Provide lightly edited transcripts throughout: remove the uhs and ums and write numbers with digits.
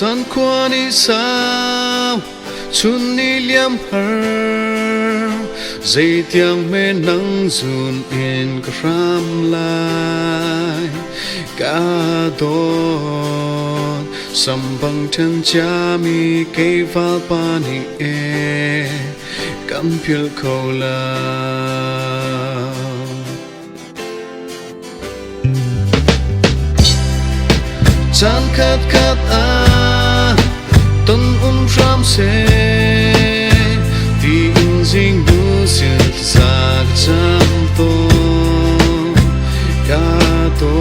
gian qua đi sao chun ni liam har dây tiếng mê nắng dùn in kram lai cả đón sầm bằng chân cha mi cây val pani e cam phiêu khâu la chan khát khát tân ram se ti in jing bu sil sa cham to ka to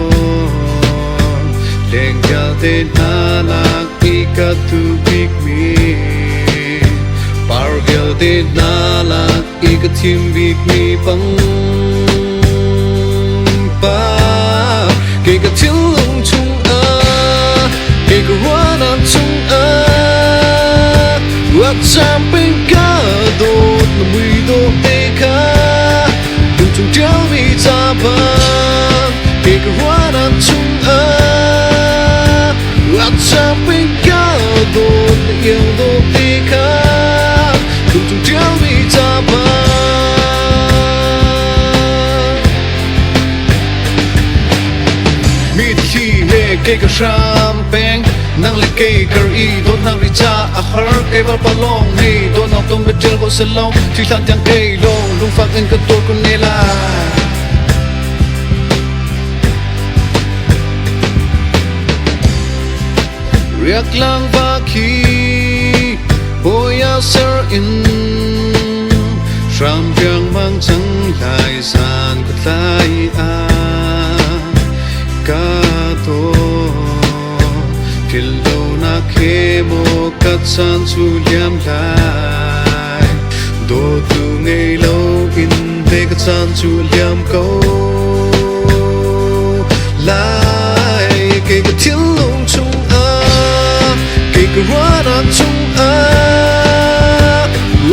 leng ya te na la ki ka tu big me par gel te na la ki ka tim big me pang pa ki ka til lung chung cái hoa nam chung quạt chạm bên cá đốt là mùi đốt tê cá đừng chung chéo vì cha ba cái hoa nam chung quạt chạm bên cá đốt là yêu đốt tê cá đừng chung chéo vì cha ba mít khi hề cái ram beng nang le kei kar I don nang ri cha a har kei val palong ni don nang tom betel go selong ti than tiang kei long lung phak en ka tor kun ne la riak lang va khi boya ser in ram piang mang chang lai san ko lai a ka to Phil đâu na khe mo cắt san chu liam lai do tu ngày lâu in về cắt san chu liam câu lai cái thiếu lung chung cái hoa na chung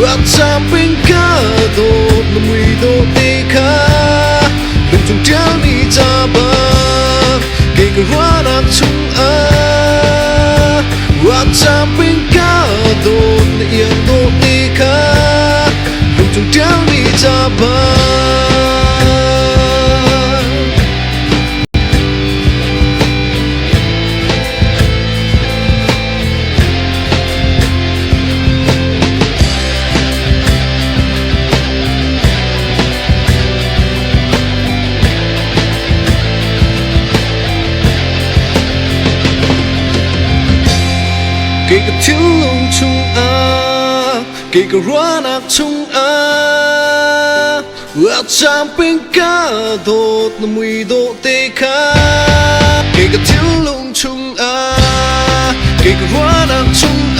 quạt chạm bên cá đốt là mùi đốt tê cá lung chung treo đi cha ba cái hoa na chung quạt chạm bên cá đốt là yêu đốt tê cá lung chung treo đi cha ba cái thiếu lung chung cái hoa nạc chung quạt chạm bên cá đốt là mùi đốt tê cá cái thiếu lung chung cái hoa nạc chung